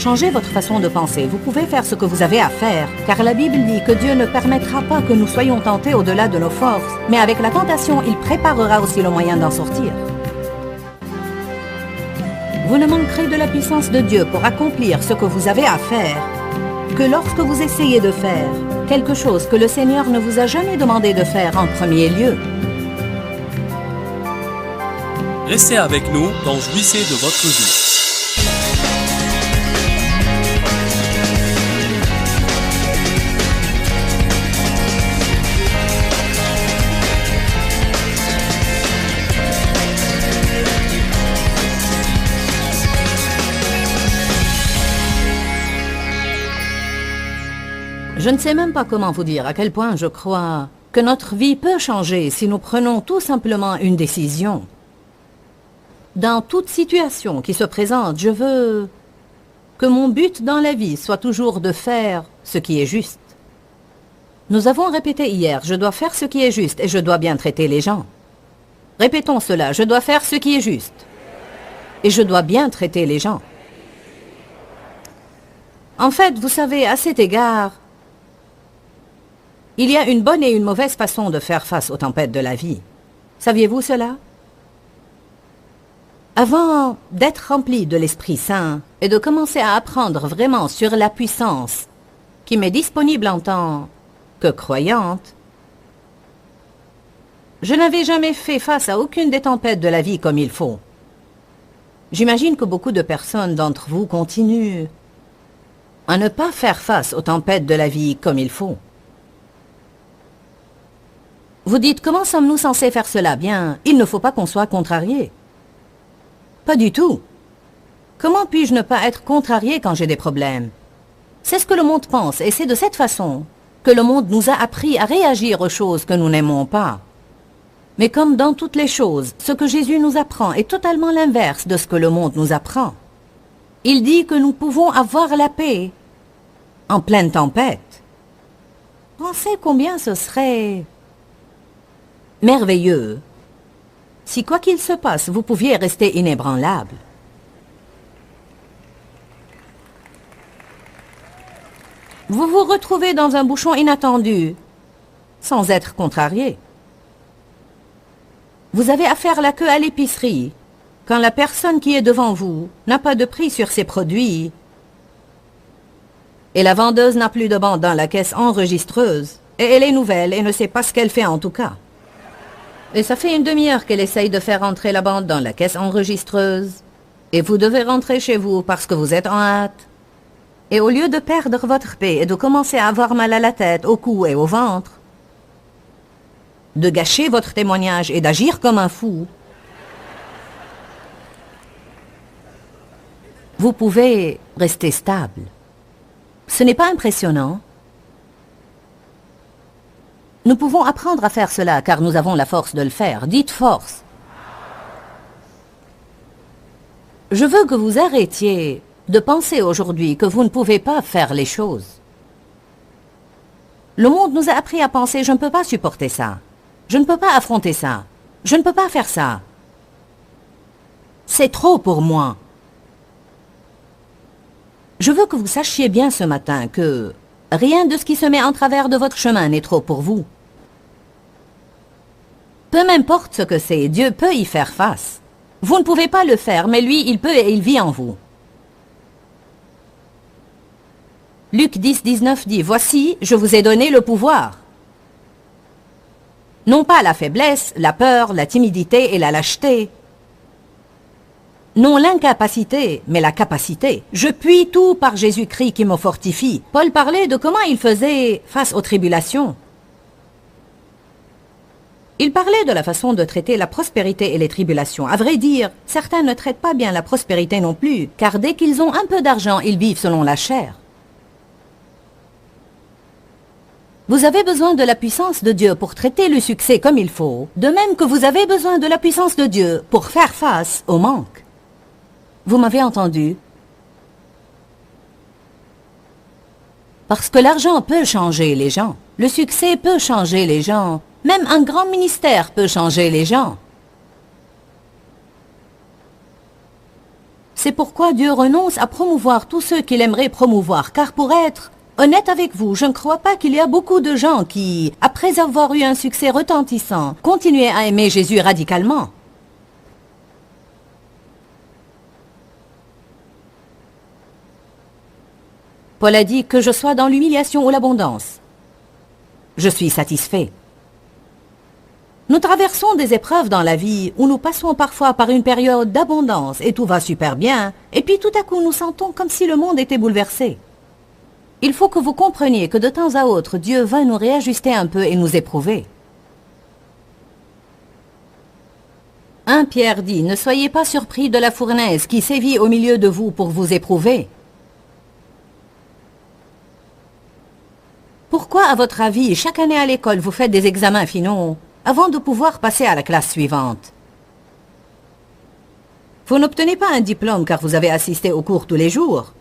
Changez votre façon de penser. Vous pouvez faire ce que vous avez à faire, car la Bible dit que Dieu ne permettra pas que nous soyons tentés au-delà de nos forces, mais avec la tentation, il préparera aussi le moyen d'en sortir. Vous ne manquerez de la puissance de Dieu pour accomplir ce que vous avez à faire que lorsque vous essayez de faire quelque chose que le Seigneur ne vous a jamais demandé de faire en premier lieu. Restez avec nous dans Jouissez de votre vie. Je ne sais même pas comment vous dire à quel point je crois que notre vie peut changer si nous prenons tout simplement une décision. Dans toute situation qui se présente, je veux que mon but dans la vie soit toujours de faire ce qui est juste. Nous avons répété hier, je dois faire ce qui est juste et je dois bien traiter les gens. Répétons cela, je dois faire ce qui est juste et je dois bien traiter les gens. En fait, vous savez, à cet égard, il y a une bonne et une mauvaise façon de faire face aux tempêtes de la vie. Saviez-vous cela? Avant d'être rempli de l'Esprit Saint et de commencer à apprendre vraiment sur la puissance qui m'est disponible en tant que croyante, je n'avais jamais fait face à aucune des tempêtes de la vie comme il faut. J'imagine que beaucoup de personnes d'entre vous continuent à ne pas faire face aux tempêtes de la vie comme il faut. Vous dites, comment sommes-nous censés faire cela? Bien, il ne faut pas qu'on soit contrarié. Pas du tout. Comment puis-je ne pas être contrarié quand j'ai des problèmes? C'est ce que le monde pense, et c'est de cette façon que le monde nous a appris à réagir aux choses que nous n'aimons pas. Mais comme dans toutes les choses, ce que Jésus nous apprend est totalement l'inverse de ce que le monde nous apprend. Il dit que nous pouvons avoir la paix en pleine tempête. Pensez combien ce serait merveilleux si, quoi qu'il se passe, vous pouviez rester inébranlable. Vous vous retrouvez dans un bouchon inattendu, sans être contrarié. Vous avez à faire la queue à l'épicerie, quand la personne qui est devant vous n'a pas de prix sur ses produits, et la vendeuse n'a plus de bande dans la caisse enregistreuse, et elle est nouvelle et ne sait pas ce qu'elle fait en tout cas. Et ça fait une demi-heure qu'elle essaye de faire entrer la bande dans la caisse enregistreuse. Et vous devez rentrer chez vous parce que vous êtes en hâte. Et au lieu de perdre votre paix et de commencer à avoir mal à la tête, au cou et au ventre, de gâcher votre témoignage et d'agir comme un fou, vous pouvez rester stable. Ce n'est pas impressionnant? Nous pouvons apprendre à faire cela, car nous avons la force de le faire. Dites force. Je veux que vous arrêtiez de penser aujourd'hui que vous ne pouvez pas faire les choses. Le monde nous a appris à penser, je ne peux pas supporter ça. Je ne peux pas affronter ça. Je ne peux pas faire ça. C'est trop pour moi. Je veux que vous sachiez bien ce matin que rien de ce qui se met en travers de votre chemin n'est trop pour vous. Peu m'importe ce que c'est, Dieu peut y faire face. Vous ne pouvez pas le faire, mais lui, il peut et il vit en vous. Luc 10, 19 dit, « Voici, je vous ai donné le pouvoir. » Non pas la faiblesse, la peur, la timidité et la lâcheté. Non l'incapacité, mais la capacité. Je puis tout par Jésus-Christ qui me fortifie. Paul parlait de comment il faisait face aux tribulations. Il parlait de la façon de traiter la prospérité et les tribulations. À vrai dire, certains ne traitent pas bien la prospérité non plus, car dès qu'ils ont un peu d'argent, ils vivent selon la chair. Vous avez besoin de la puissance de Dieu pour traiter le succès comme il faut, de même que vous avez besoin de la puissance de Dieu pour faire face au manque. Vous m'avez entendu? Parce que l'argent peut changer les gens. Le succès peut changer les gens. Même un grand ministère peut changer les gens. C'est pourquoi Dieu renonce à promouvoir tous ceux qu'il aimerait promouvoir, car pour être honnête avec vous, je ne crois pas qu'il y a beaucoup de gens qui, après avoir eu un succès retentissant, continuaient à aimer Jésus radicalement. Paul a dit que je sois dans l'humiliation ou l'abondance. Je suis satisfait. Nous traversons des épreuves dans la vie où nous passons parfois par une période d'abondance et tout va super bien, et puis tout à coup nous sentons comme si le monde était bouleversé. Il faut que vous compreniez que de temps à autre, Dieu va nous réajuster un peu et nous éprouver. 1 Pierre dit, ne soyez pas surpris de la fournaise qui sévit au milieu de vous pour vous éprouver. Pourquoi, à votre avis, chaque année à l'école, vous faites des examens finaux avant de pouvoir passer à la classe suivante? Vous n'obtenez pas un diplôme car vous avez assisté aux cours tous les jours.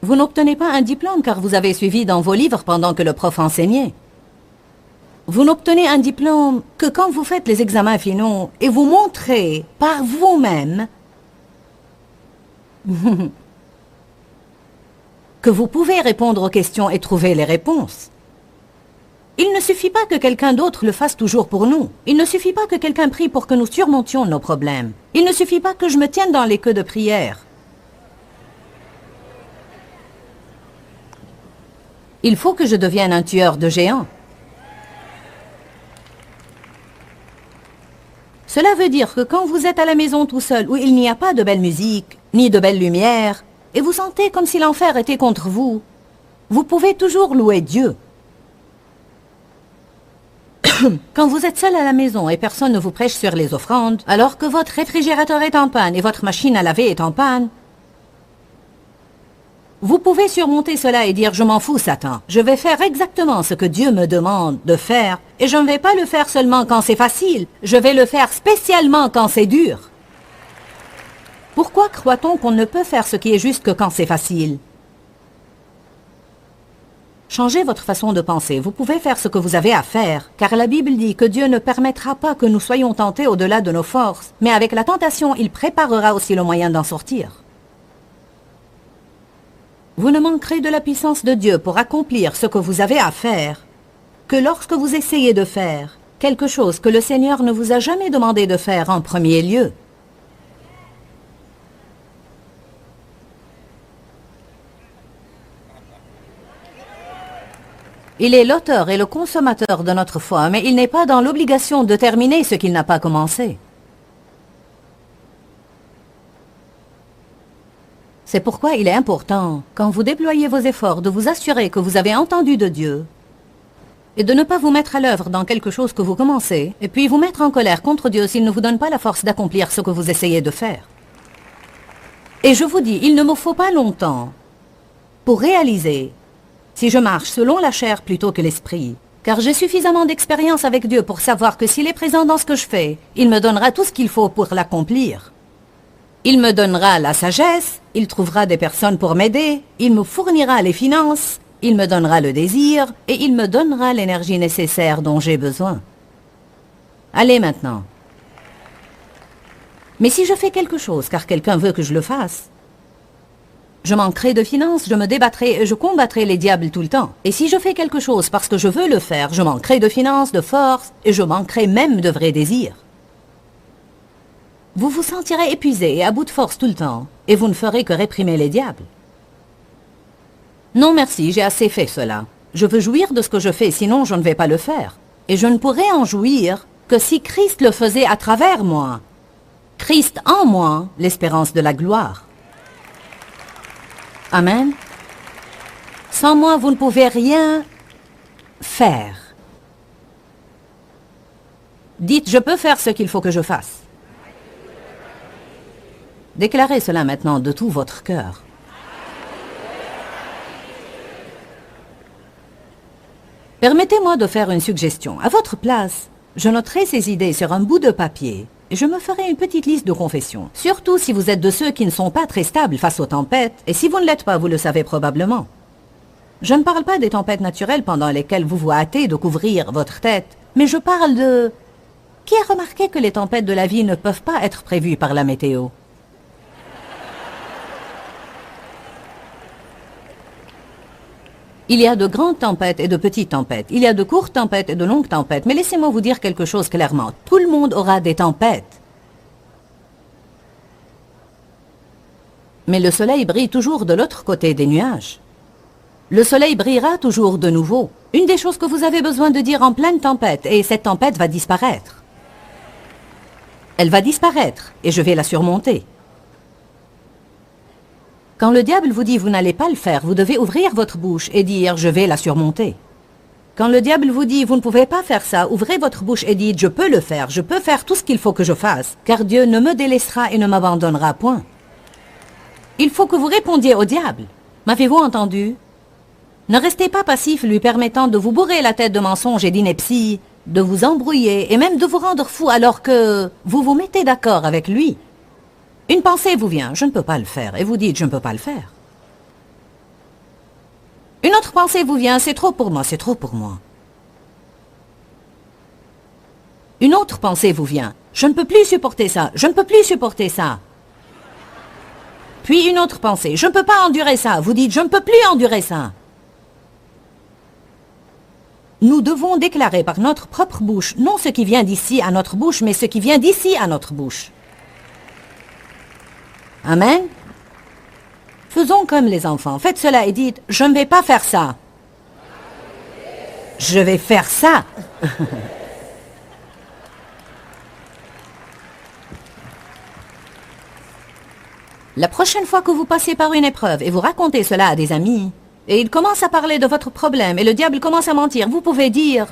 Vous n'obtenez pas un diplôme car vous avez suivi dans vos livres pendant que le prof enseignait. Vous n'obtenez un diplôme que quand vous faites les examens finaux et vous montrez par vous-même que vous pouvez répondre aux questions et trouver les réponses. Il ne suffit pas que quelqu'un d'autre le fasse toujours pour nous. Il ne suffit pas que quelqu'un prie pour que nous surmontions nos problèmes. Il ne suffit pas que je me tienne dans les queues de prière. Il faut que je devienne un tueur de géants. Cela veut dire que quand vous êtes à la maison tout seul, où il n'y a pas de belle musique, ni de belle lumière, et vous sentez comme si l'enfer était contre vous, vous pouvez toujours louer Dieu. Quand vous êtes seul à la maison et personne ne vous prêche sur les offrandes, alors que votre réfrigérateur est en panne et votre machine à laver est en panne, vous pouvez surmonter cela et dire « Je m'en fous, Satan. Je vais faire exactement ce que Dieu me demande de faire et je ne vais pas le faire seulement quand c'est facile. Je vais le faire spécialement quand c'est dur. » Pourquoi croit-on qu'on ne peut faire ce qui est juste que quand c'est facile? Changez votre façon de penser. Vous pouvez faire ce que vous avez à faire, car la Bible dit que Dieu ne permettra pas que nous soyons tentés au-delà de nos forces, mais avec la tentation, il préparera aussi le moyen d'en sortir. Vous ne manquerez de la puissance de Dieu pour accomplir ce que vous avez à faire que lorsque vous essayez de faire quelque chose que le Seigneur ne vous a jamais demandé de faire en premier lieu. Il est l'auteur et le consommateur de notre foi, mais il n'est pas dans l'obligation de terminer ce qu'il n'a pas commencé. C'est pourquoi il est important, quand vous déployez vos efforts, de vous assurer que vous avez entendu de Dieu et de ne pas vous mettre à l'œuvre dans quelque chose que vous commencez, et puis vous mettre en colère contre Dieu s'il ne vous donne pas la force d'accomplir ce que vous essayez de faire. Et je vous dis, il ne me faut pas longtemps pour réaliser si je marche selon la chair plutôt que l'esprit, car j'ai suffisamment d'expérience avec Dieu pour savoir que s'il est présent dans ce que je fais, il me donnera tout ce qu'il faut pour l'accomplir. Il me donnera la sagesse, il trouvera des personnes pour m'aider, il me fournira les finances, il me donnera le désir et il me donnera l'énergie nécessaire dont j'ai besoin. Allez maintenant. Mais si je fais quelque chose car quelqu'un veut que je le fasse, je manquerai de finances, je me débattrai et je combattrai les diables tout le temps. Et si je fais quelque chose parce que je veux le faire, je manquerai de finances, de force et je manquerai même de vrais désirs. Vous vous sentirez épuisé et à bout de force tout le temps, et vous ne ferez que réprimer les diables. Non merci, j'ai assez fait cela. Je veux jouir de ce que je fais, sinon je ne vais pas le faire. Et je ne pourrai en jouir que si Christ le faisait à travers moi. Christ en moi, l'espérance de la gloire. Amen. Sans moi, vous ne pouvez rien faire. Dites, je peux faire ce qu'il faut que je fasse. Déclarez cela maintenant de tout votre cœur. Permettez-moi de faire une suggestion. À votre place, je noterai ces idées sur un bout de papier et je me ferai une petite liste de confessions. Surtout si vous êtes de ceux qui ne sont pas très stables face aux tempêtes, et si vous ne l'êtes pas, vous le savez probablement. Je ne parle pas des tempêtes naturelles pendant lesquelles vous vous hâtez de couvrir votre tête, mais je parle de... Qui a remarqué que les tempêtes de la vie ne peuvent pas être prévues par la météo? Il y a de grandes tempêtes et de petites tempêtes. Il y a de courtes tempêtes et de longues tempêtes. Mais laissez-moi vous dire quelque chose clairement. Tout le monde aura des tempêtes. Mais le soleil brille toujours de l'autre côté des nuages. Le soleil brillera toujours de nouveau. Une des choses que vous avez besoin de dire en pleine tempête, et cette tempête va disparaître. Elle va disparaître, et je vais la surmonter. Quand le diable vous dit « vous n'allez pas le faire », vous devez ouvrir votre bouche et dire « je vais la surmonter ». Quand le diable vous dit « vous ne pouvez pas faire ça », ouvrez votre bouche et dites « je peux le faire, je peux faire tout ce qu'il faut que je fasse, car Dieu ne me délaissera et ne m'abandonnera point ». Il faut que vous répondiez au diable. M'avez-vous entendu? Ne restez pas passif lui permettant de vous bourrer la tête de mensonges et d'inepties, de vous embrouiller et même de vous rendre fou alors que vous vous mettez d'accord avec lui. Une pensée vous vient, je ne peux pas le faire, et vous dites, je ne peux pas le faire. Une autre pensée vous vient, c'est trop pour moi, c'est trop pour moi. Une autre pensée vous vient, je ne peux plus supporter ça, je ne peux plus supporter ça. Puis une autre pensée, je ne peux pas endurer ça, vous dites, je ne peux plus endurer ça. Nous devons déclarer par notre propre bouche, non ce qui vient d'ici à notre bouche, mais ce qui vient d'ici à notre bouche. Amen. Faisons comme les enfants. Faites cela et dites, je ne vais pas faire ça. Je vais faire ça. La prochaine fois que vous passez par une épreuve et vous racontez cela à des amis, et ils commencent à parler de votre problème et le diable commence à mentir, vous pouvez dire...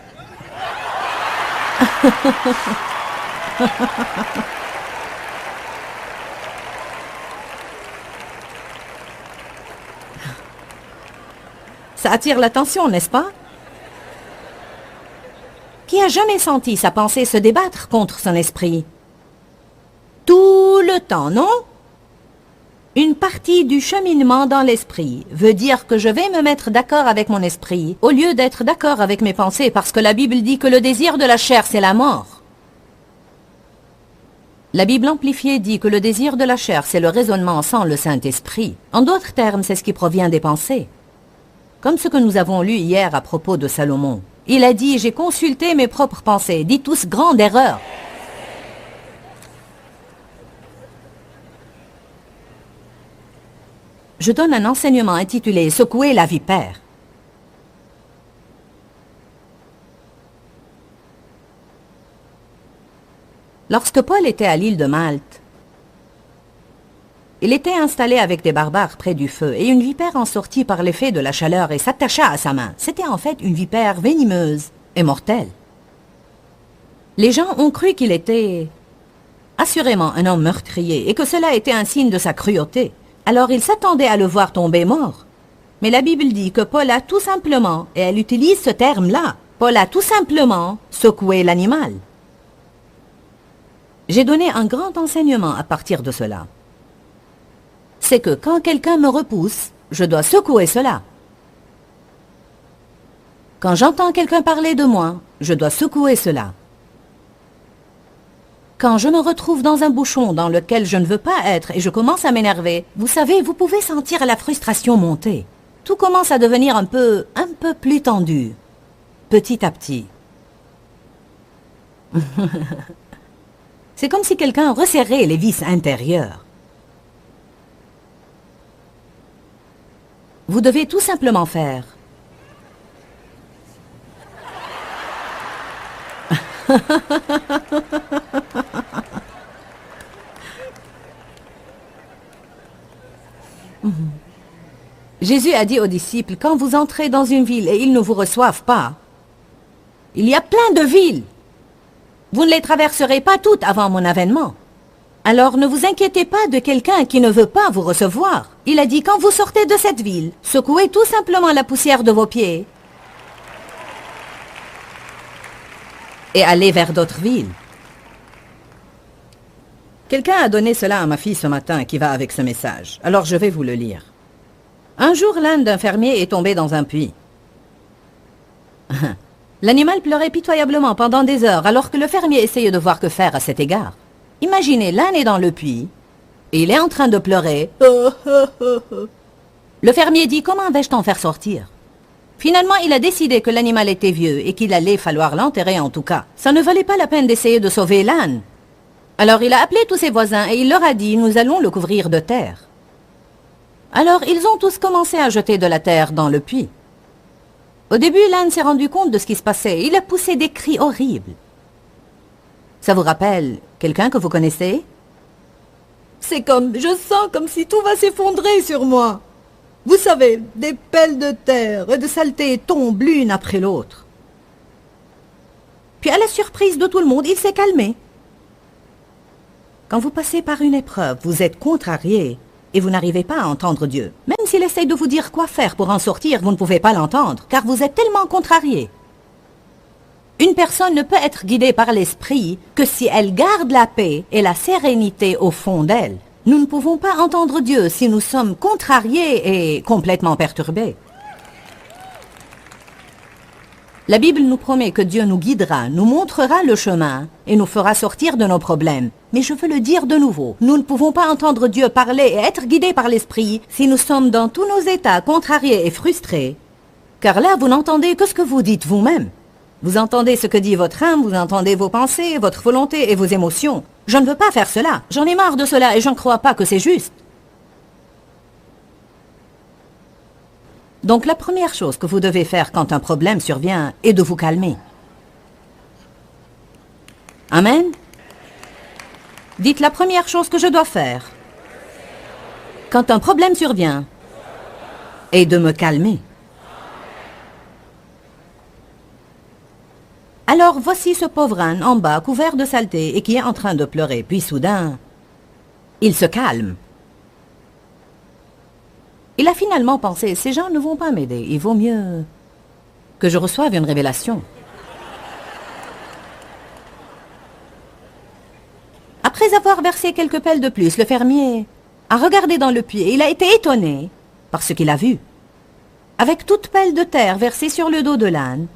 Ça attire l'attention, n'est-ce pas? Qui a jamais senti sa pensée se débattre contre son esprit? Tout le temps, non? Une partie du cheminement dans l'esprit veut dire que je vais me mettre d'accord avec mon esprit au lieu d'être d'accord avec mes pensées parce que la Bible dit que le désir de la chair, c'est la mort. La Bible amplifiée dit que le désir de la chair, c'est le raisonnement sans le Saint-Esprit. En d'autres termes, c'est ce qui provient des pensées. Comme ce que nous avons lu hier à propos de Salomon. Il a dit, j'ai consulté mes propres pensées. Dites tous, grande erreur. Je donne un enseignement intitulé « Secouer la vipère ». Lorsque Paul était à l'île de Malte, il était installé avec des barbares près du feu, et une vipère en sortit par l'effet de la chaleur et s'attacha à sa main. C'était en fait une vipère venimeuse et mortelle. Les gens ont cru qu'il était assurément un homme meurtrier, et que cela était un signe de sa cruauté. Alors ils s'attendaient à le voir tomber mort. Mais la Bible dit que Paul a tout simplement, et elle utilise ce terme-là, Paul a tout simplement secoué l'animal. J'ai donné un grand enseignement à partir de cela. C'est que quand quelqu'un me repousse, je dois secouer cela. Quand j'entends quelqu'un parler de moi, je dois secouer cela. Quand je me retrouve dans un bouchon dans lequel je ne veux pas être et je commence à m'énerver, vous savez, vous pouvez sentir la frustration monter. Tout commence à devenir un peu plus tendu, petit à petit. C'est comme si quelqu'un resserrait les vis intérieures. Vous devez tout simplement faire. Jésus a dit aux disciples, quand vous entrez dans une ville et ils ne vous reçoivent pas, il y a plein de villes. Vous ne les traverserez pas toutes avant mon avènement. Alors ne vous inquiétez pas de quelqu'un qui ne veut pas vous recevoir. Il a dit, quand vous sortez de cette ville, secouez tout simplement la poussière de vos pieds et allez vers d'autres villes. Quelqu'un a donné cela à ma fille ce matin qui va avec ce message. Alors je vais vous le lire. Un jour, l'âne d'un fermier est tombé dans un puits. L'animal pleurait pitoyablement pendant des heures alors que le fermier essayait de voir que faire à cet égard. Imaginez, l'âne est dans le puits et il est en train de pleurer. Le fermier dit, comment vais-je t'en faire sortir? Finalement, il a décidé que l'animal était vieux et qu'il allait falloir l'enterrer en tout cas. Ça ne valait pas la peine d'essayer de sauver l'âne. Alors il a appelé tous ses voisins et il leur a dit « Nous allons le couvrir de terre ». Alors ils ont tous commencé à jeter de la terre dans le puits. Au début, l'âne s'est rendu compte de ce qui se passait. Il a poussé des cris horribles. Ça vous rappelle quelqu'un que vous connaissez? C'est comme, je sens comme si tout va s'effondrer sur moi. Vous savez, des pelles de terre et de saleté tombent l'une après l'autre. Puis à la surprise de tout le monde, il s'est calmé. Quand vous passez par une épreuve, vous êtes contrarié et vous n'arrivez pas à entendre Dieu. Même s'il essaye de vous dire quoi faire pour en sortir, vous ne pouvez pas l'entendre, car vous êtes tellement contrarié. Une personne ne peut être guidée par l'esprit que si elle garde la paix et la sérénité au fond d'elle. Nous ne pouvons pas entendre Dieu si nous sommes contrariés et complètement perturbés. La Bible nous promet que Dieu nous guidera, nous montrera le chemin et nous fera sortir de nos problèmes. Mais je veux le dire de nouveau, nous ne pouvons pas entendre Dieu parler et être guidés par l'esprit si nous sommes dans tous nos états contrariés et frustrés. Car là, vous n'entendez que ce que vous dites vous-même. Vous entendez ce que dit votre âme, vous entendez vos pensées, votre volonté et vos émotions. Je ne veux pas faire cela. J'en ai marre de cela et je ne crois pas que c'est juste. Donc la première chose que vous devez faire quand un problème survient est de vous calmer. Amen. Dites la première chose que je dois faire quand un problème survient est de me calmer. Alors voici ce pauvre âne en bas, couvert de saleté et qui est en train de pleurer. Puis soudain, il se calme. Il a finalement pensé, ces gens ne vont pas m'aider, il vaut mieux que je reçoive une révélation. Après avoir versé quelques pelles de plus, le fermier a regardé dans le puits et il a été étonné par ce qu'il a vu. Avec toute pelle de terre versée sur le dos de l'âne,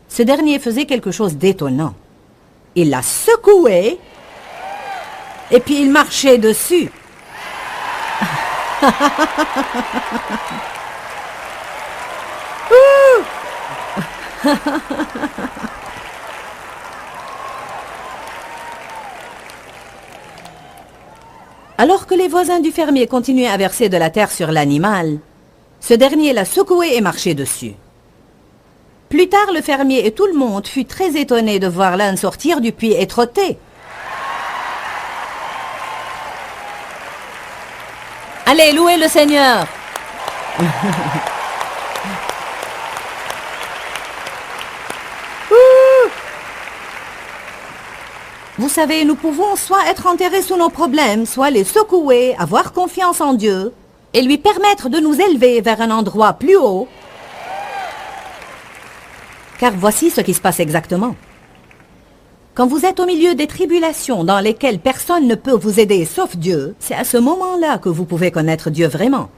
ce dernier faisait quelque chose d'étonnant. Il l'a secoué et puis il marchait dessus. Alors que les voisins du fermier continuaient à verser de la terre sur l'animal, ce dernier l'a secoué et marché dessus. Plus tard, le fermier et tout le monde fut très étonné de voir l'âne sortir du puits et trotter. Allez, louez le Seigneur! Vous savez, nous pouvons soit être enterrés sous nos problèmes, soit les secouer, avoir confiance en Dieu et lui permettre de nous élever vers un endroit plus haut. Car voici ce qui se passe exactement. Quand vous êtes au milieu des tribulations dans lesquelles personne ne peut vous aider sauf Dieu, c'est à ce moment-là que vous pouvez connaître Dieu vraiment.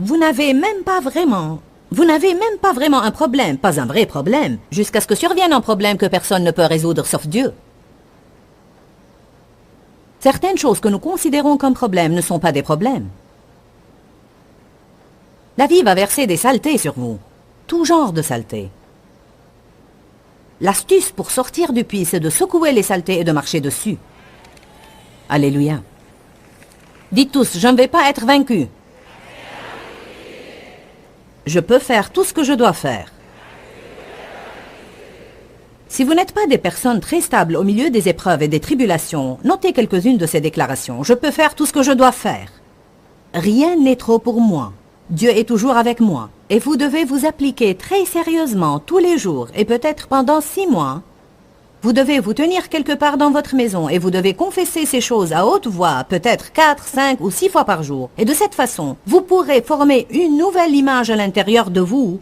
Vous n'avez même pas vraiment un problème, pas un vrai problème, jusqu'à ce que survienne un problème que personne ne peut résoudre sauf Dieu. Certaines choses que nous considérons comme problèmes ne sont pas des problèmes. La vie va verser des saletés sur vous, tout genre de saletés. L'astuce pour sortir du puits, c'est de secouer les saletés et de marcher dessus. Alléluia. Dites tous, je ne vais pas être vaincu. Je peux faire tout ce que je dois faire. Si vous n'êtes pas des personnes très stables au milieu des épreuves et des tribulations, notez quelques-unes de ces déclarations. Je peux faire tout ce que je dois faire. Rien n'est trop pour moi. Dieu est toujours avec moi. Et vous devez vous appliquer très sérieusement tous les jours et peut-être pendant 6 mois. Vous devez vous tenir quelque part dans votre maison et vous devez confesser ces choses à haute voix, peut-être 4, 5 ou 6 fois par jour. Et de cette façon, vous pourrez former une nouvelle image à l'intérieur de vous.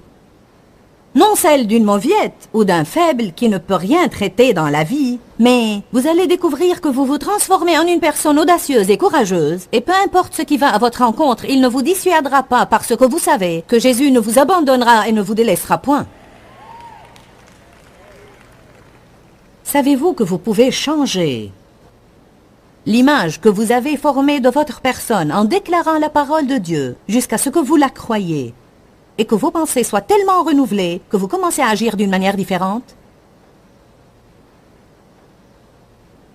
Non celle d'une mauviette ou d'un faible qui ne peut rien traiter dans la vie, mais vous allez découvrir que vous vous transformez en une personne audacieuse et courageuse, et peu importe ce qui va à votre rencontre, il ne vous dissuadera pas parce que vous savez que Jésus ne vous abandonnera et ne vous délaissera point. Savez-vous que vous pouvez changer L'image que vous avez formée de votre personne en déclarant la parole de Dieu jusqu'à ce que vous la croyiez et que vos pensées soient tellement renouvelées que vous commencez à agir d'une manière différente.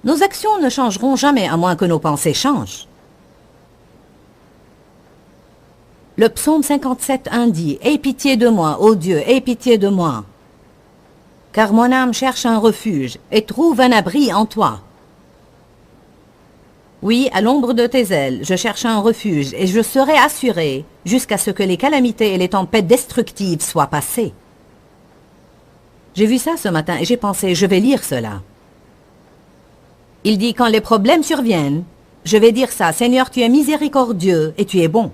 Nos actions ne changeront jamais à moins que nos pensées changent. Le psaume 57:1 dit « Aie pitié de moi, ô Dieu, aie pitié de moi, car mon âme cherche un refuge et trouve un abri en toi. Oui, à l'ombre de tes ailes, je cherche un refuge et je serai assuré jusqu'à ce que les calamités et les tempêtes destructives soient passées. » J'ai vu ça ce matin et j'ai pensé, je vais lire cela. Il dit, quand les problèmes surviennent, je vais dire ça, Seigneur, tu es miséricordieux et tu es bon.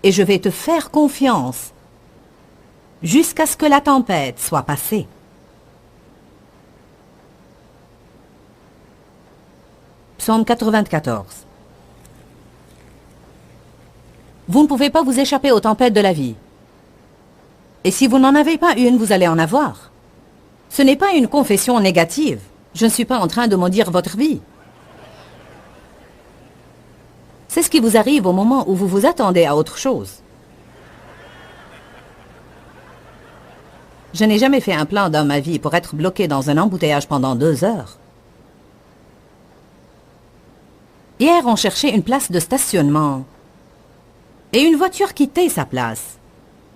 Et je vais te faire confiance jusqu'à ce que la tempête soit passée. Psaume 94. Vous ne pouvez pas vous échapper aux tempêtes de la vie. Et si vous n'en avez pas une, vous allez en avoir. Ce n'est pas une confession négative. Je ne suis pas en train de maudire votre vie. C'est ce qui vous arrive au moment où vous vous attendez à autre chose. Je n'ai jamais fait un plan dans ma vie pour être bloqué dans un embouteillage pendant 2 heures. Hier, on cherchait une place de stationnement. Et une voiture quittait sa place.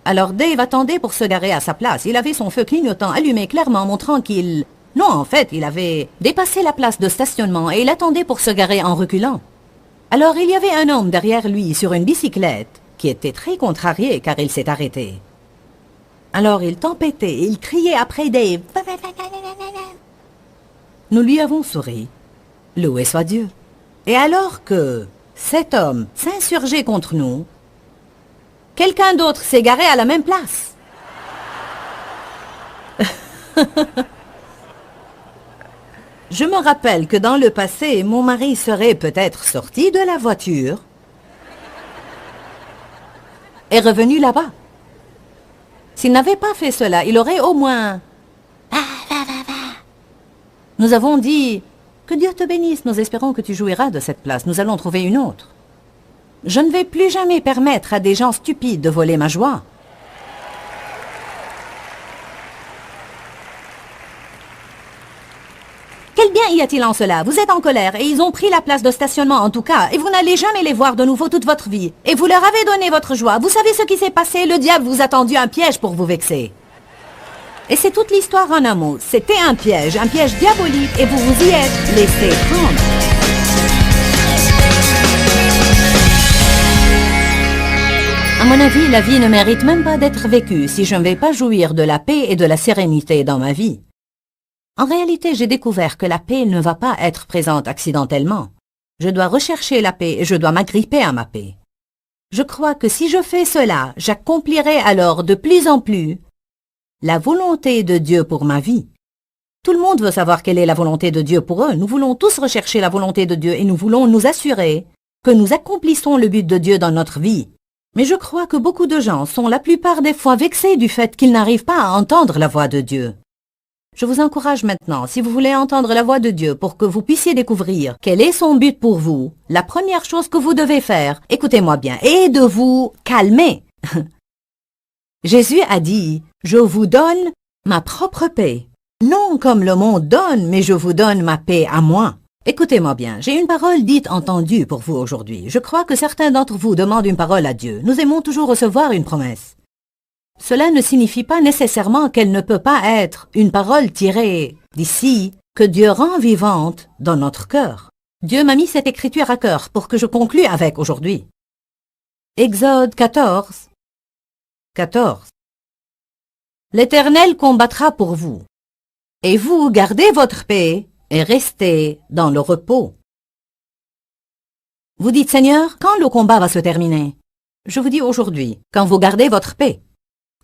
Alors Dave attendait pour se garer à sa place. Il avait son feu clignotant allumé clairement, montrant qu'il... Non, en fait, il avait dépassé la place de stationnement et il attendait pour se garer en reculant. Alors il y avait un homme derrière lui sur une bicyclette qui était très contrarié car il s'est arrêté. Alors il tempêtait et il criait après Dave. Nous lui avons souri. Loué soit Dieu. Et alors que cet homme s'insurgeait contre nous, quelqu'un d'autre s'est garé à la même place. Je me rappelle que dans le passé, mon mari serait peut-être sorti de la voiture et revenu là-bas. S'il n'avait pas fait cela, il aurait au moins... Nous avons dit, que Dieu te bénisse, nous espérons que tu jouiras de cette place, nous allons trouver une autre. Je ne vais plus jamais permettre à des gens stupides de voler ma joie. Quel bien y a-t-il en cela? Vous êtes en colère et ils ont pris la place de stationnement en tout cas et vous n'allez jamais les voir de nouveau toute votre vie. Et vous leur avez donné votre joie. Vous savez ce qui s'est passé? Le diable vous a tendu un piège pour vous vexer. Et c'est toute l'histoire en un mot. C'était un piège diabolique et vous vous y êtes laissé prendre. À mon avis, la vie ne mérite même pas d'être vécue si je ne vais pas jouir de la paix et de la sérénité dans ma vie. En réalité, j'ai découvert que la paix ne va pas être présente accidentellement. Je dois rechercher la paix et je dois m'agripper à ma paix. Je crois que si je fais cela, j'accomplirai alors de plus en plus la volonté de Dieu pour ma vie. Tout le monde veut savoir quelle est la volonté de Dieu pour eux. Nous voulons tous rechercher la volonté de Dieu et nous voulons nous assurer que nous accomplissons le but de Dieu dans notre vie. Mais je crois que beaucoup de gens sont la plupart des fois vexés du fait qu'ils n'arrivent pas à entendre la voix de Dieu. Je vous encourage maintenant, si vous voulez entendre la voix de Dieu pour que vous puissiez découvrir quel est son but pour vous, la première chose que vous devez faire, écoutez-moi bien, est de vous calmer. Jésus a dit, « Je vous donne ma propre paix. Non comme le monde donne, mais je vous donne ma paix à moi. » Écoutez-moi bien, j'ai une parole dite entendue pour vous aujourd'hui. Je crois que certains d'entre vous demandent une parole à Dieu. Nous aimons toujours recevoir une promesse. Cela ne signifie pas nécessairement qu'elle ne peut pas être une parole tirée d'ici, que Dieu rend vivante dans notre cœur. Dieu m'a mis cette écriture à cœur pour que je conclue avec aujourd'hui. Exode 14. L'Éternel combattra pour vous, et vous gardez votre paix et restez dans le repos. Vous dites, Seigneur, quand le combat va se terminer? Je vous dis aujourd'hui, quand vous gardez votre paix.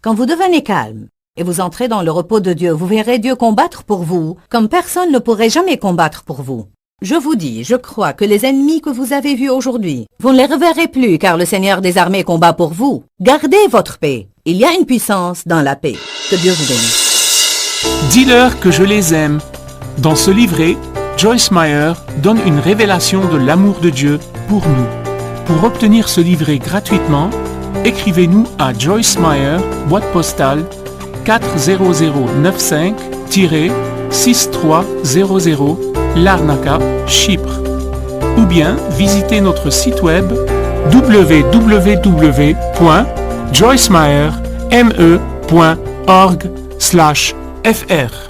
Quand vous devenez calme et vous entrez dans le repos de Dieu, vous verrez Dieu combattre pour vous comme personne ne pourrait jamais combattre pour vous. Je vous dis, je crois que les ennemis que vous avez vus aujourd'hui, vous ne les reverrez plus car le Seigneur des armées combat pour vous. Gardez votre paix. Il y a une puissance dans la paix. Que Dieu vous bénisse. Dis-leur que je les aime. Dans ce livret, Joyce Meyer donne une révélation de l'amour de Dieu pour nous. Pour obtenir ce livret gratuitement, écrivez-nous à Joyce Meyer, boîte postale 40095-6300, Larnaca, Chypre. Ou bien visitez notre site web www.joycemeyer.org/fr.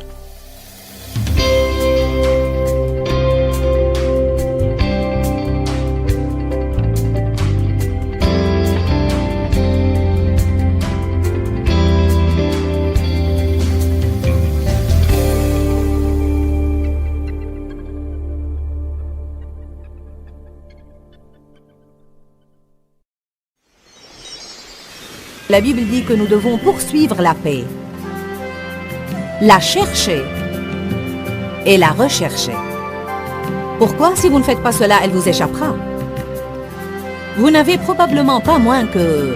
La Bible dit que nous devons poursuivre la paix, la chercher et la rechercher. Pourquoi, si vous ne faites pas cela, elle vous échappera? Vous n'avez probablement pas moins que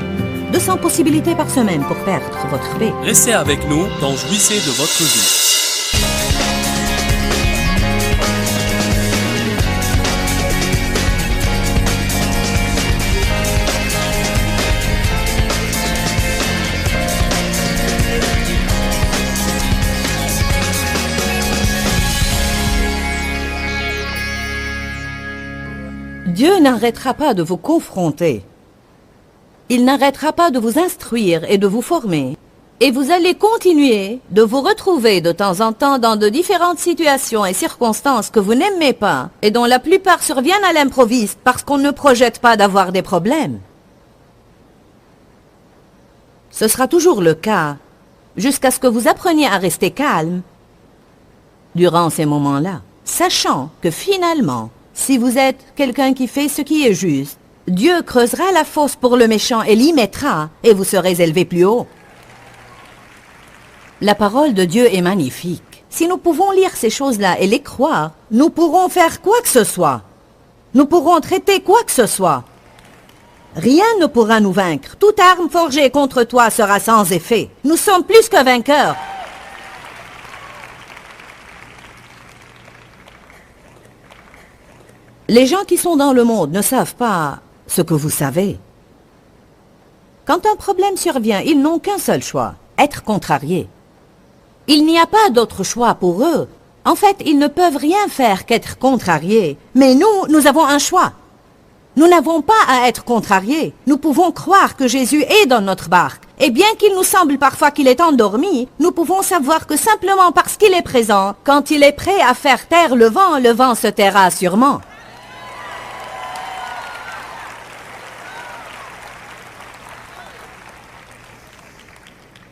200 possibilités par semaine pour perdre votre paix. Restez avec nous dans Jouissez de votre vie. Dieu n'arrêtera pas de vous confronter. Il n'arrêtera pas de vous instruire et de vous former. Et vous allez continuer de vous retrouver de temps en temps dans de différentes situations et circonstances que vous n'aimez pas et dont la plupart surviennent à l'improviste parce qu'on ne projette pas d'avoir des problèmes. Ce sera toujours le cas jusqu'à ce que vous appreniez à rester calme durant ces moments-là, sachant que finalement, si vous êtes quelqu'un qui fait ce qui est juste, Dieu creusera la fosse pour le méchant et l'y mettra, et vous serez élevé plus haut. La parole de Dieu est magnifique. Si nous pouvons lire ces choses-là et les croire, nous pourrons faire quoi que ce soit. Nous pourrons traiter quoi que ce soit. Rien ne pourra nous vaincre. Toute arme forgée contre toi sera sans effet. Nous sommes plus que vainqueurs. Les gens qui sont dans le monde ne savent pas ce que vous savez. Quand un problème survient, ils n'ont qu'un seul choix, être contrariés. Il n'y a pas d'autre choix pour eux. En fait, ils ne peuvent rien faire qu'être contrariés. Mais nous avons un choix. Nous n'avons pas à être contrariés. Nous pouvons croire que Jésus est dans notre barque. Et bien qu'il nous semble parfois qu'il est endormi, nous pouvons savoir que simplement parce qu'il est présent, quand il est prêt à faire taire le vent se taira sûrement.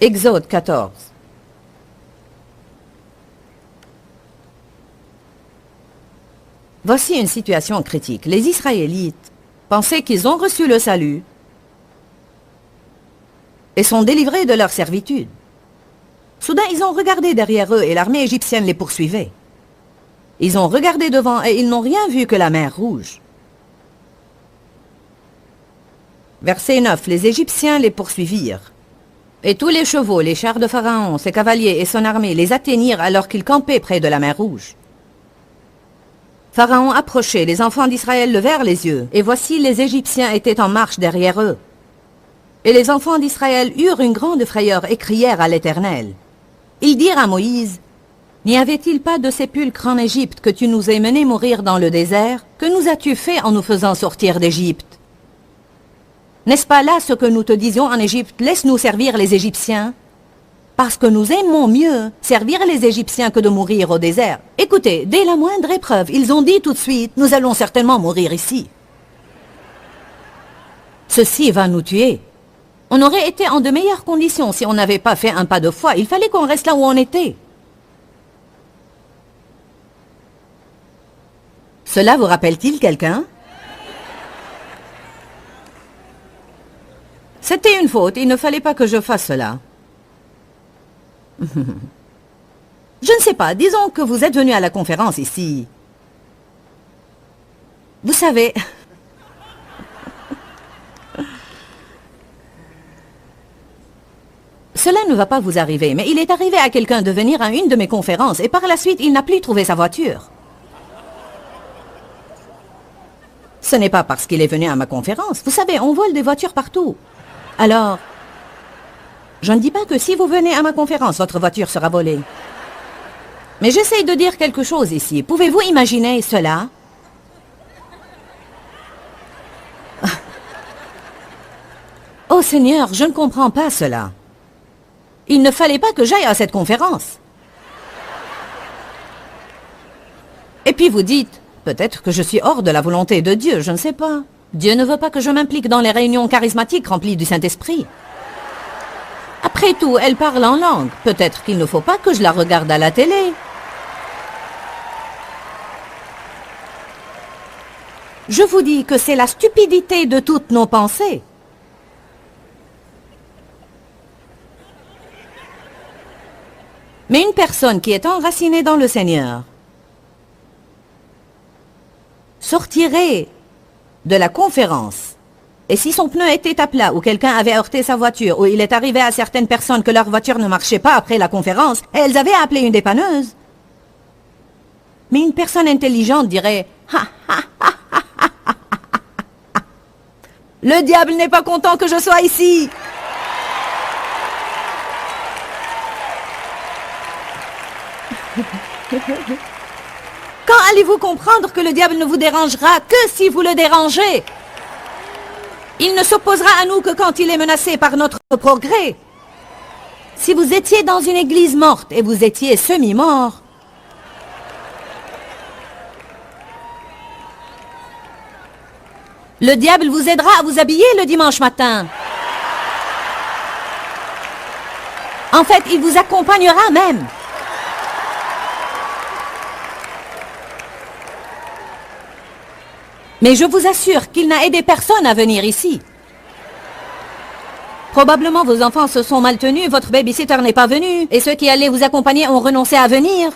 Exode 14. Voici une situation critique. Les Israélites pensaient qu'ils ont reçu le salut et sont délivrés de leur servitude. Soudain, ils ont regardé derrière eux et l'armée égyptienne les poursuivait. Ils ont regardé devant et ils n'ont rien vu que la mer Rouge. Verset 9. Les Égyptiens les poursuivirent. Et tous les chevaux, les chars de Pharaon, ses cavaliers et son armée les atteignirent alors qu'ils campaient près de la mer Rouge. Pharaon approchait, les enfants d'Israël levèrent les yeux, et voici les Égyptiens étaient en marche derrière eux. Et les enfants d'Israël eurent une grande frayeur et crièrent à l'Éternel. Ils dirent à Moïse, « N'y avait-il pas de sépulcre en Égypte que tu nous aies menés mourir dans le désert? Que nous as-tu fait en nous faisant sortir d'Égypte? N'est-ce pas là ce que nous te disions en Égypte? Laisse-nous servir les Égyptiens. Parce que nous aimons mieux servir les Égyptiens que de mourir au désert. Écoutez, dès la moindre épreuve, ils ont dit tout de suite, nous allons certainement mourir ici. Ceci va nous tuer. On aurait été en de meilleures conditions si on n'avait pas fait un pas de foi. Il fallait qu'on reste là où on était. Cela vous rappelle-t-il quelqu'un? C'était une faute, il ne fallait pas que je fasse cela. Je ne sais pas, disons que vous êtes venu à la conférence ici. Vous savez... Cela ne va pas vous arriver, mais il est arrivé à quelqu'un de venir à une de mes conférences et par la suite, il n'a plus trouvé sa voiture. Ce n'est pas parce qu'il est venu à ma conférence. Vous savez, on vole des voitures partout. Alors, je ne dis pas que si vous venez à ma conférence, votre voiture sera volée. Mais j'essaye de dire quelque chose ici. Pouvez-vous imaginer cela? Oh Seigneur, je ne comprends pas cela. Il ne fallait pas que j'aille à cette conférence. Et puis vous dites, peut-être que je suis hors de la volonté de Dieu, je ne sais pas. Dieu ne veut pas que je m'implique dans les réunions charismatiques remplies du Saint-Esprit. Après tout, elle parle en langue. Peut-être qu'il ne faut pas que je la regarde à la télé. Je vous dis que c'est la stupidité de toutes nos pensées. Mais une personne qui est enracinée dans le Seigneur sortirait de la conférence, et si son pneu était à plat ou quelqu'un avait heurté sa voiture ou il est arrivé à certaines personnes que leur voiture ne marchait pas après la conférence, et elles avaient appelé une dépanneuse. Mais une personne intelligente dirait « Ha, ha, ha, ha, ha, ha, ha. Le diable n'est pas content que je sois ici !» Quand allez-vous comprendre que le diable ne vous dérangera que si vous le dérangez? Il ne s'opposera à nous que quand il est menacé par notre progrès. Si vous étiez dans une église morte et vous étiez semi-mort, le diable vous aidera à vous habiller le dimanche matin. En fait, il vous accompagnera même. Mais je vous assure qu'il n'a aidé personne à venir ici. Probablement vos enfants se sont mal tenus, votre babysitter n'est pas venu, et ceux qui allaient vous accompagner ont renoncé à venir.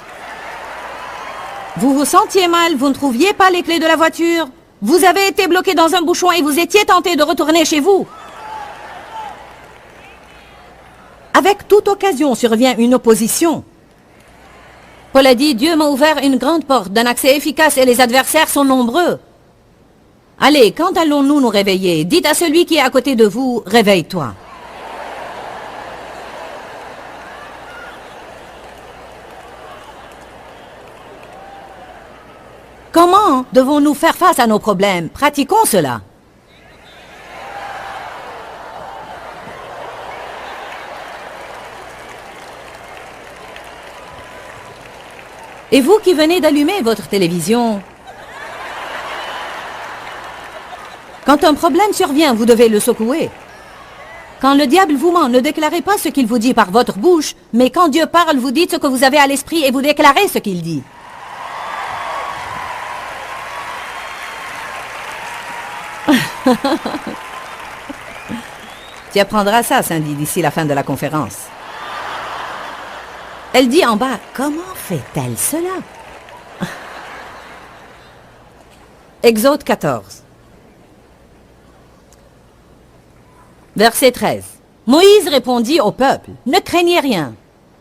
Vous vous sentiez mal, vous ne trouviez pas les clés de la voiture. Vous avez été bloqué dans un bouchon et vous étiez tenté de retourner chez vous. Avec toute occasion survient une opposition. Paul a dit, Dieu m'a ouvert une grande porte d'un accès efficace et les adversaires sont nombreux. Allez, quand allons-nous nous réveiller? Dites à celui qui est à côté de vous, réveille-toi. Comment devons-nous faire face à nos problèmes? Pratiquons cela. Et vous qui venez d'allumer votre télévision, quand un problème survient, vous devez le secouer. Quand le diable vous ment, ne déclarez pas ce qu'il vous dit par votre bouche, mais quand Dieu parle, vous dites ce que vous avez à l'esprit et vous déclarez ce qu'il dit. Tu apprendras ça, Cindy, d'ici la fin de la conférence. Elle dit en bas, comment fait-elle cela? Exode 14. Verset 13. Moïse répondit au peuple, ne craignez rien,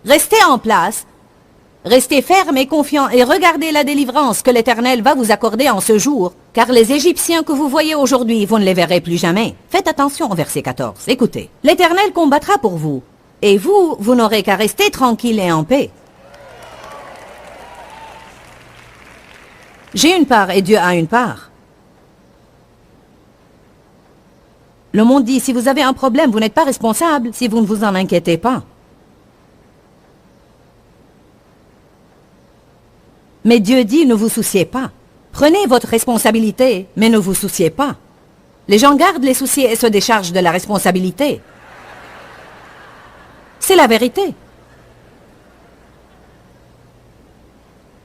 restez en place, restez fermes et confiants et regardez la délivrance que l'Éternel va vous accorder en ce jour, car les Égyptiens que vous voyez aujourd'hui, vous ne les verrez plus jamais. Faites attention au verset 14, écoutez. L'Éternel combattra pour vous, et vous, vous n'aurez qu'à rester tranquille et en paix. J'ai une part et Dieu a une part. Le monde dit, si vous avez un problème, vous n'êtes pas responsable si vous ne vous en inquiétez pas. Mais Dieu dit, ne vous souciez pas. Prenez votre responsabilité, mais ne vous souciez pas. Les gens gardent les soucis et se déchargent de la responsabilité. C'est la vérité.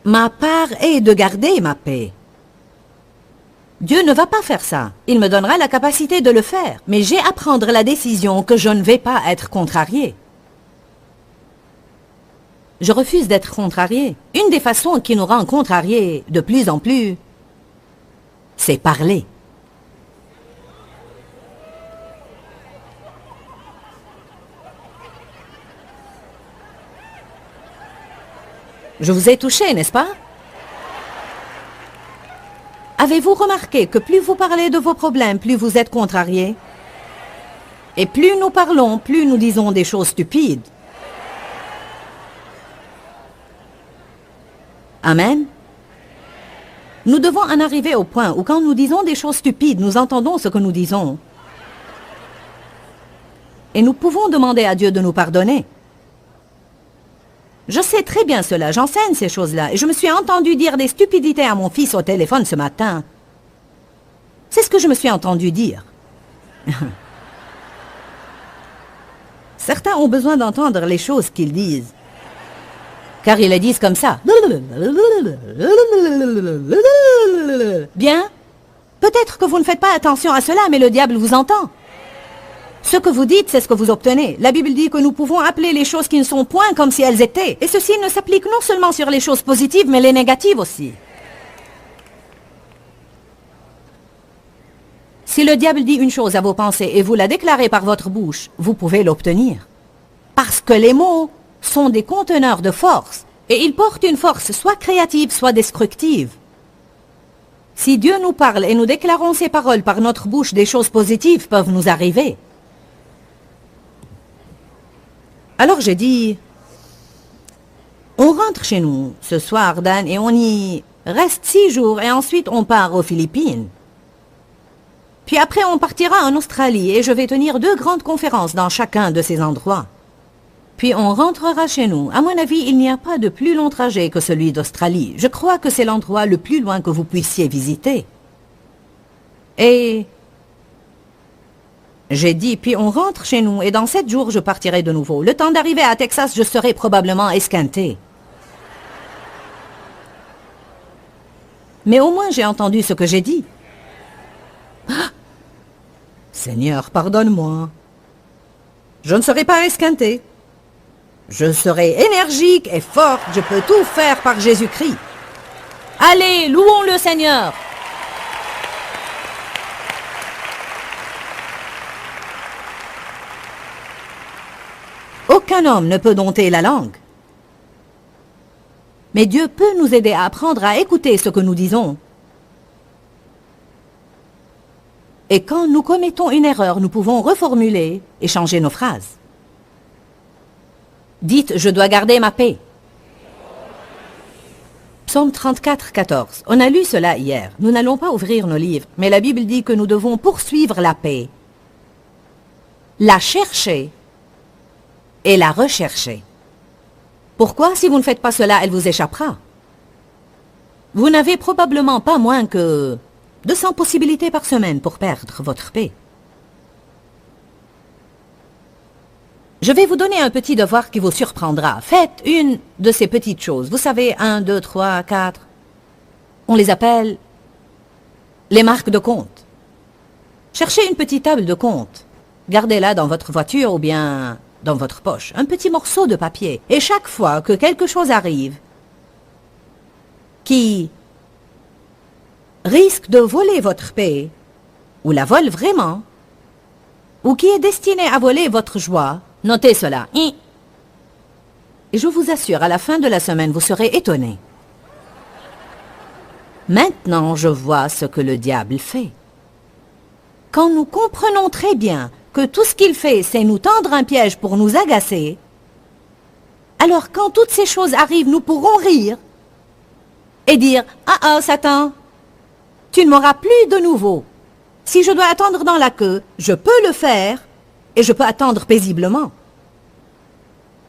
Ma part est de garder ma paix. Dieu ne va pas faire ça. Il me donnera la capacité de le faire. Mais j'ai à prendre la décision que je ne vais pas être contrarié. Je refuse d'être contrarié. Une des façons qui nous rend contrariés de plus en plus, c'est parler. Je vous ai touché, n'est-ce pas? Avez-vous remarqué que plus vous parlez de vos problèmes, plus vous êtes contrarié? Et plus nous parlons, plus nous disons des choses stupides. Amen. Nous devons en arriver au point où quand nous disons des choses stupides, nous entendons ce que nous disons. Et nous pouvons demander à Dieu de nous pardonner. Je sais très bien cela, j'enseigne ces choses-là, et je me suis entendu dire des stupidités à mon fils au téléphone ce matin. C'est ce que je me suis entendu dire. Certains ont besoin d'entendre les choses qu'ils disent. Car ils les disent comme ça. Bien, peut-être que vous ne faites pas attention à cela, mais le diable vous entend. Ce que vous dites, c'est ce que vous obtenez. La Bible dit que nous pouvons appeler les choses qui ne sont point comme si elles étaient. Et ceci ne s'applique non seulement sur les choses positives, mais les négatives aussi. Si le diable dit une chose à vos pensées et vous la déclarez par votre bouche, vous pouvez l'obtenir. Parce que les mots sont des conteneurs de force, et ils portent une force soit créative, soit destructive. Si Dieu nous parle et nous déclarons ces paroles par notre bouche, des choses positives peuvent nous arriver. Alors j'ai dit, on rentre chez nous ce soir, Dan, et on y reste 6 jours, et ensuite on part aux Philippines. Puis après on partira en Australie, et je vais tenir 2 grandes conférences dans chacun de ces endroits. Puis on rentrera chez nous. À mon avis, il n'y a pas de plus long trajet que celui d'Australie. Je crois que c'est l'endroit le plus loin que vous puissiez visiter. Et j'ai dit, puis on rentre chez nous, et dans 7 jours, je partirai de nouveau. Le temps d'arriver à Texas, je serai probablement esquinté. Mais au moins, j'ai entendu ce que j'ai dit. Ah! Seigneur, pardonne-moi. Je ne serai pas esquinté. Je serai énergique et forte, je peux tout faire par Jésus-Christ. Allez, louons le Seigneur. Aucun homme ne peut dompter la langue. Mais Dieu peut nous aider à apprendre à écouter ce que nous disons. Et quand nous commettons une erreur, nous pouvons reformuler et changer nos phrases. Dites, je dois garder ma paix. Psaume 34, 14. On a lu cela hier. Nous n'allons pas ouvrir nos livres, mais la Bible dit que nous devons poursuivre la paix, la chercher et la rechercher. Pourquoi, si vous ne faites pas cela, elle vous échappera? Vous n'avez probablement pas moins que 200 possibilités par semaine pour perdre votre paix. Je vais vous donner un petit devoir qui vous surprendra. Faites une de ces petites choses. Vous savez, 1, 2, 3, 4. On les appelle les marques de compte. Cherchez une petite table de compte. Gardez-la dans votre voiture ou bien dans votre poche. Un petit morceau de papier. Et chaque fois que quelque chose arrive qui risque de voler votre paix, ou la vole vraiment, ou qui est destiné à voler votre joie, notez cela. Et je vous assure, à la fin de la semaine, vous serez étonnés. Maintenant, je vois ce que le diable fait. Quand nous comprenons très bien que tout ce qu'il fait, c'est nous tendre un piège pour nous agacer, alors quand toutes ces choses arrivent, nous pourrons rire et dire « Ah ah, Satan, tu ne m'auras plus de nouveau. Si je dois attendre dans la queue, je peux le faire et je peux attendre paisiblement.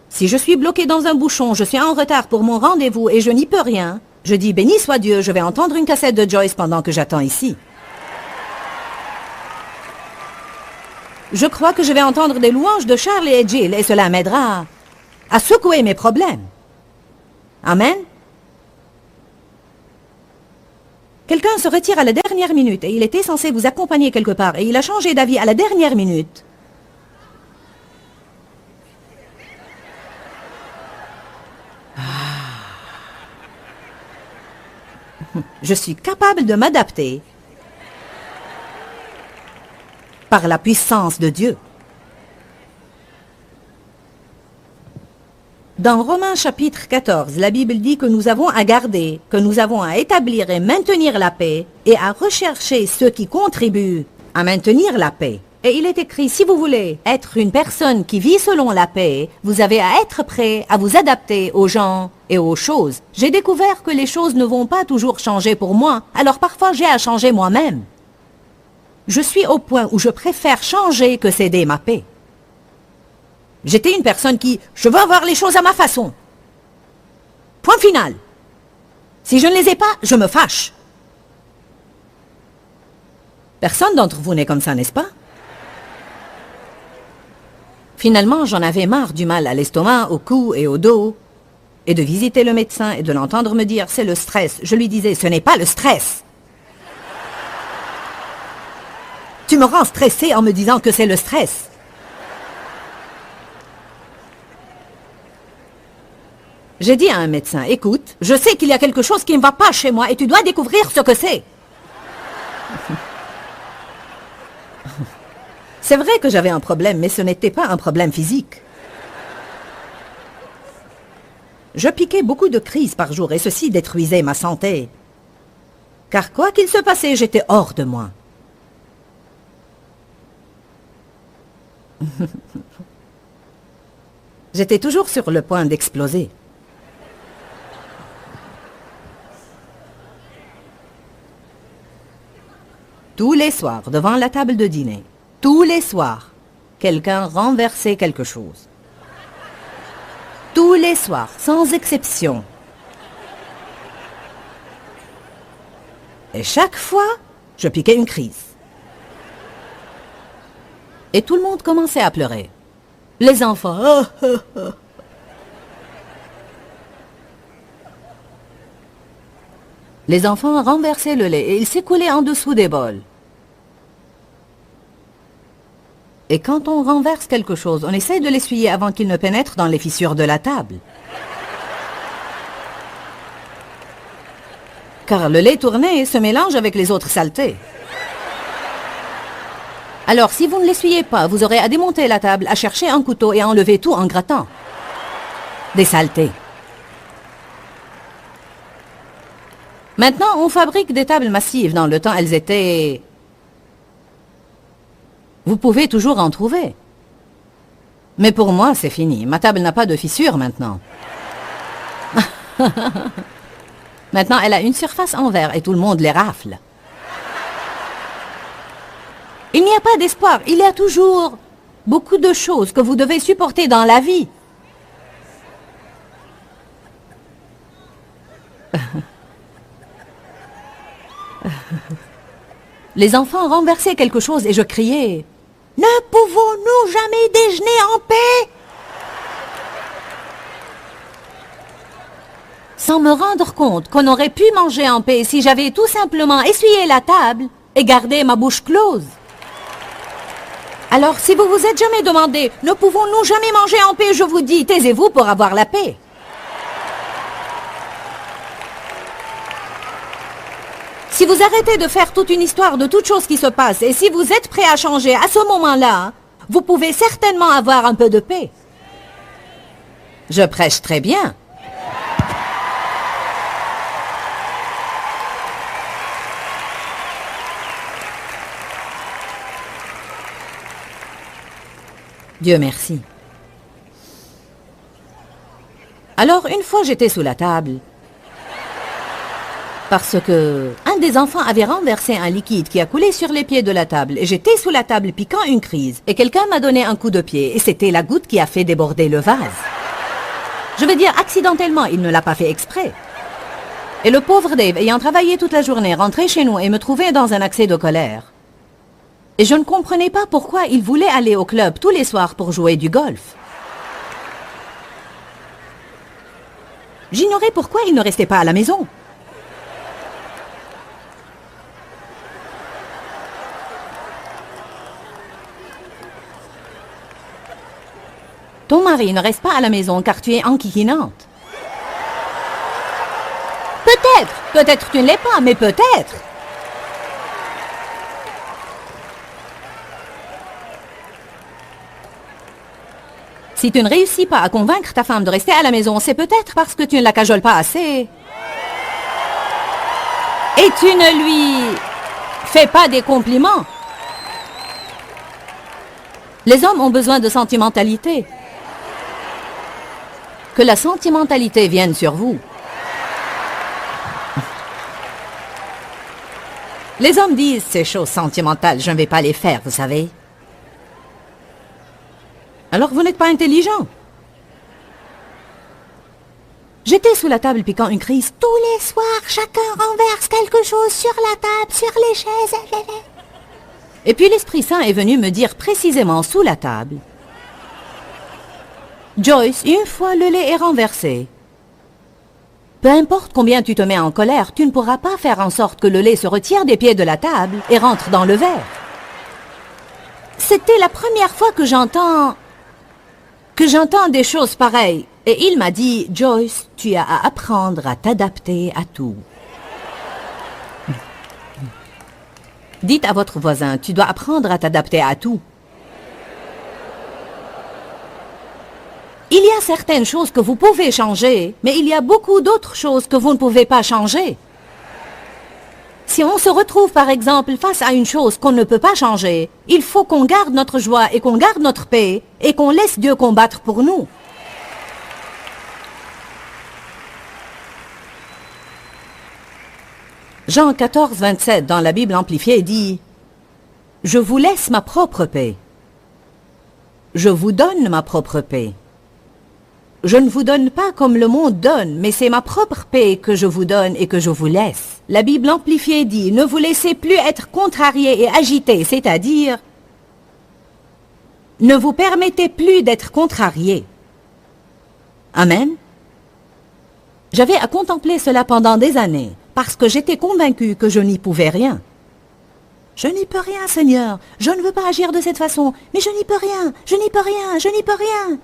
Si je suis bloqué dans un bouchon, je suis en retard pour mon rendez-vous et je n'y peux rien, je dis béni soit Dieu, je vais entendre une cassette de Joyce pendant que j'attends ici. Je crois que je vais entendre des louanges de Charlie et Jill et cela m'aidera à secouer mes problèmes. Amen. Quelqu'un se retire à la dernière minute et il était censé vous accompagner quelque part et il a changé d'avis à la dernière minute. Je suis capable de m'adapter par la puissance de Dieu. Dans Romains chapitre 14, la Bible dit que nous avons à garder, que nous avons à établir et maintenir la paix et à rechercher ceux qui contribuent à maintenir la paix. Et il est écrit, si vous voulez être une personne qui vit selon la paix, vous avez à être prêt à vous adapter aux gens et aux choses. J'ai découvert que les choses ne vont pas toujours changer pour moi, alors parfois j'ai à changer moi-même. Je suis au point où je préfère changer que céder ma paix. J'étais une personne qui, je veux avoir les choses à ma façon. Point final. Si je ne les ai pas, je me fâche. Personne d'entre vous n'est comme ça, n'est-ce pas? Finalement, j'en avais marre du mal à l'estomac, au cou et au dos, et de visiter le médecin et de l'entendre me dire « c'est le stress ». Je lui disais « ce n'est pas le stress ». Tu me rends stressé en me disant que c'est le stress. J'ai dit à un médecin, écoute, je sais qu'il y a quelque chose qui ne va pas chez moi et tu dois découvrir ce que c'est. C'est vrai que j'avais un problème, mais ce n'était pas un problème physique. Je piquais beaucoup de crises par jour et ceci détruisait ma santé. Car quoi qu'il se passait, j'étais hors de moi. J'étais toujours sur le point d'exploser. Tous les soirs, devant la table de dîner, tous les soirs, quelqu'un renversait quelque chose. Tous les soirs, sans exception. Et chaque fois, je piquais une crise. Et tout le monde commençait à pleurer. Les enfants, oh, oh, oh. Les enfants renversaient le lait et il s'écoulait en dessous des bols. Et quand on renverse quelque chose, on essaie de l'essuyer avant qu'il ne pénètre dans les fissures de la table. Car le lait tourné se mélange avec les autres saletés. Alors, si vous ne l'essuyez pas, vous aurez à démonter la table, à chercher un couteau et à enlever tout en grattant. Des saletés. Maintenant, on fabrique des tables massives. Dans le temps, elles étaient... Vous pouvez toujours en trouver. Mais pour moi, c'est fini. Ma table n'a pas de fissure maintenant. Maintenant, elle a une surface en verre et tout le monde les rafle. Il n'y a pas d'espoir. Il y a toujours beaucoup de choses que vous devez supporter dans la vie. Les enfants renversaient quelque chose et je criais « Ne pouvons-nous jamais déjeuner en paix ?» Sans me rendre compte qu'on aurait pu manger en paix si j'avais tout simplement essuyé la table et gardé ma bouche close. Alors, si vous vous êtes jamais demandé « Ne pouvons-nous jamais manger en paix ?» je vous dis « Taisez-vous pour avoir la paix ». Si vous arrêtez de faire toute une histoire de toute chose qui se passe et si vous êtes prêt à changer à ce moment-là, vous pouvez certainement avoir un peu de paix. Je prêche très bien. Dieu merci. Alors, une fois j'étais sous la table, parce que un des enfants avait renversé un liquide qui a coulé sur les pieds de la table et j'étais sous la table piquant une crise et quelqu'un m'a donné un coup de pied et c'était la goutte qui a fait déborder le vase. Je veux dire accidentellement, il ne l'a pas fait exprès. Et le pauvre Dave, ayant travaillé toute la journée, rentrait chez nous et me trouvait dans un accès de colère. Et je ne comprenais pas pourquoi il voulait aller au club tous les soirs pour jouer du golf. J'ignorais pourquoi il ne restait pas à la maison. Ton mari ne reste pas à la maison car tu es enquiquinante. Peut-être tu ne l'es pas, mais peut-être. Si tu ne réussis pas à convaincre ta femme de rester à la maison, c'est peut-être parce que tu ne la cajoles pas assez. Et tu ne lui fais pas des compliments. Les hommes ont besoin de sentimentalité. Que la sentimentalité vienne sur vous. Les hommes disent ces choses sentimentales, je ne vais pas les faire, vous savez. Alors vous n'êtes pas intelligent. J'étais sous la table piquant une crise. Tous les soirs, chacun renverse quelque chose sur la table, sur les chaises. Et puis l'Esprit Saint est venu me dire précisément sous la table. Joyce, une fois le lait est renversé, peu importe combien tu te mets en colère, tu ne pourras pas faire en sorte que le lait se retire des pieds de la table et rentre dans le verre. C'était la première fois que j'entends des choses pareilles. Et il m'a dit, Joyce, tu as à apprendre à t'adapter à tout. Dites à votre voisin, tu dois apprendre à t'adapter à tout. Il y a certaines choses que vous pouvez changer, mais il y a beaucoup d'autres choses que vous ne pouvez pas changer. Si on se retrouve par exemple face à une chose qu'on ne peut pas changer, il faut qu'on garde notre joie et qu'on garde notre paix et qu'on laisse Dieu combattre pour nous. Jean 14, 27 dans la Bible amplifiée dit « Je vous laisse ma propre paix. Je vous donne ma propre paix. Je ne vous donne pas comme le monde donne, mais c'est ma propre paix que je vous donne et que je vous laisse. » La Bible amplifiée dit « Ne vous laissez plus être contrariés et agités, c'est-à-dire ne vous permettez plus d'être contrariés. » Amen. J'avais à contempler cela pendant des années, parce que j'étais convaincue que je n'y pouvais rien. Je n'y peux rien, Seigneur. Je ne veux pas agir de cette façon, mais je n'y peux rien, je n'y peux rien, je n'y peux rien.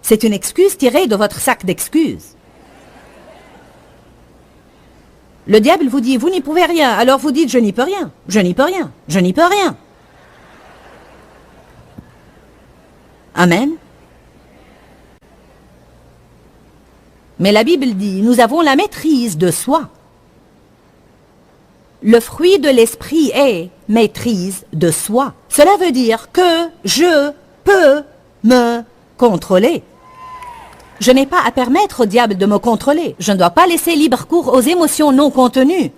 C'est une excuse tirée de votre sac d'excuses. Le diable vous dit, vous n'y pouvez rien, alors vous dites, je n'y peux rien, je n'y peux rien, je n'y peux rien. Amen. Mais la Bible dit, nous avons la maîtrise de soi. Le fruit de l'esprit est maîtrise de soi. Cela veut dire que je peux me contrôler. Je n'ai pas à permettre au diable de me contrôler. Je ne dois pas laisser libre cours aux émotions non contenues.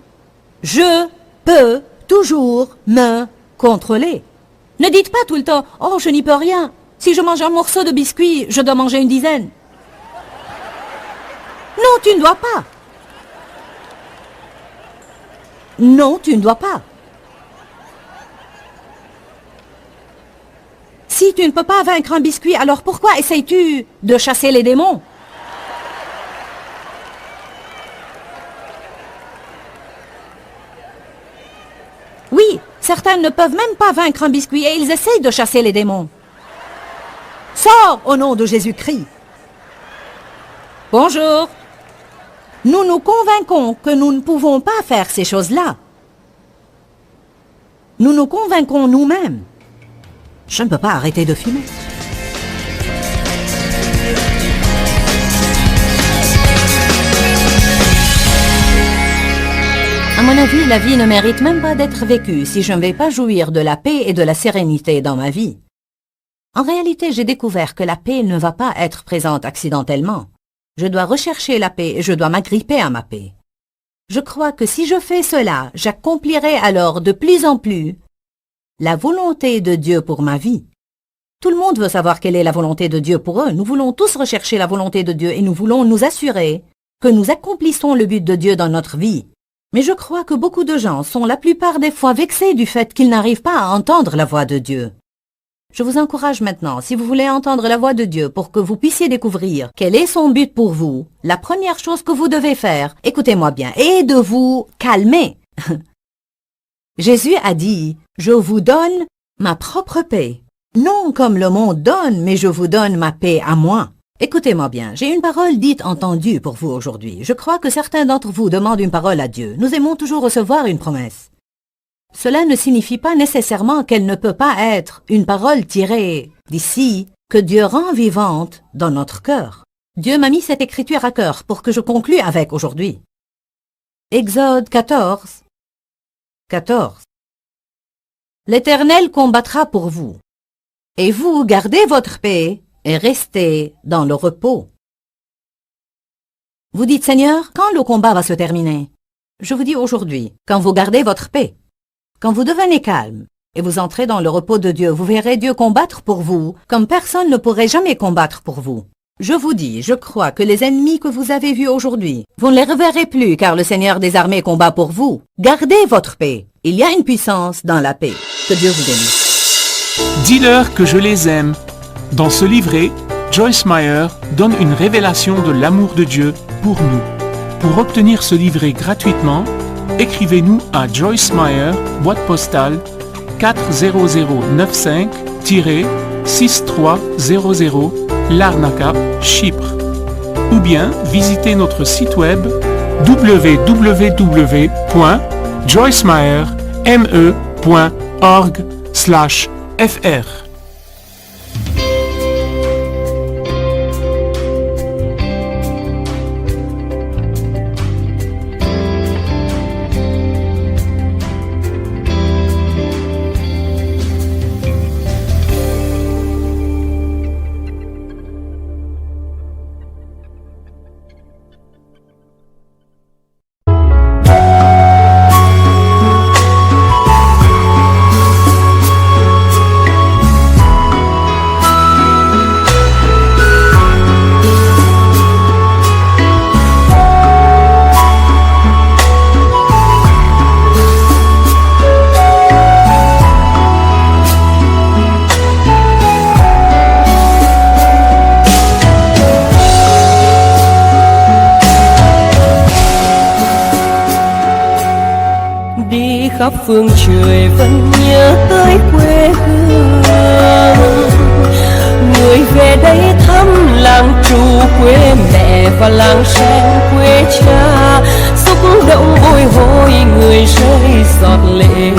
Je peux toujours me contrôler. Ne dites pas tout le temps, « Oh, je n'y peux rien. Si je mange un morceau de biscuit, je dois manger une dizaine. » Non, tu ne dois pas. Non, tu ne dois pas. Si tu ne peux pas vaincre un biscuit, alors pourquoi essayes-tu de chasser les démons? Oui, certains ne peuvent même pas vaincre un biscuit et ils essayent de chasser les démons. Sors au nom de Jésus-Christ. Bonjour. Nous nous convainquons que nous ne pouvons pas faire ces choses-là. Nous nous convainquons nous-mêmes. Je ne peux pas arrêter de fumer. À mon avis, la vie ne mérite même pas d'être vécue si je ne vais pas jouir de la paix et de la sérénité dans ma vie. En réalité, j'ai découvert que la paix ne va pas être présente accidentellement. Je dois rechercher la paix et je dois m'agripper à ma paix. Je crois que si je fais cela, j'accomplirai alors de plus en plus la volonté de Dieu pour ma vie. Tout le monde veut savoir quelle est la volonté de Dieu pour eux. Nous voulons tous rechercher la volonté de Dieu et nous voulons nous assurer que nous accomplissons le but de Dieu dans notre vie. Mais je crois que beaucoup de gens sont la plupart des fois vexés du fait qu'ils n'arrivent pas à entendre la voix de Dieu. Je vous encourage maintenant, si vous voulez entendre la voix de Dieu pour que vous puissiez découvrir quel est son but pour vous, la première chose que vous devez faire, écoutez-moi bien, est de vous calmer. Jésus a dit, « Je vous donne ma propre paix. Non comme le monde donne, mais je vous donne ma paix à moi. » Écoutez-moi bien, j'ai une parole dite entendue pour vous aujourd'hui. Je crois que certains d'entre vous demandent une parole à Dieu. Nous aimons toujours recevoir une promesse. Cela ne signifie pas nécessairement qu'elle ne peut pas être une parole tirée d'ici que Dieu rend vivante dans notre cœur. Dieu m'a mis cette écriture à cœur pour que je conclue avec aujourd'hui. Exode 14, 14. L'Éternel combattra pour vous, et vous gardez votre paix et restez dans le repos. Vous dites, Seigneur, quand le combat va se terminer? Je vous dis aujourd'hui, quand vous gardez votre paix, quand vous devenez calme et vous entrez dans le repos de Dieu, vous verrez Dieu combattre pour vous comme personne ne pourrait jamais combattre pour vous. Je vous dis, je crois que les ennemis que vous avez vus aujourd'hui, vous ne les reverrez plus car le Seigneur des armées combat pour vous. Gardez votre paix. Il y a une puissance dans la paix. Que Dieu vous bénisse. Dis-leur que je les aime. Dans ce livret, Joyce Meyer donne une révélation de l'amour de Dieu pour nous. Pour obtenir ce livret gratuitement, écrivez-nous à Joyce Meyer, boîte postale 40095-6300 Larnaca, Chypre. Ou bien visitez notre site web www.joycemeyer.org/fr. khắp phương trời vẫn nhớ tới quê hương. Người về đây thăm làng trù quê mẹ và làng sen quê cha, xúc động bồi hồi người rơi giọt lệ.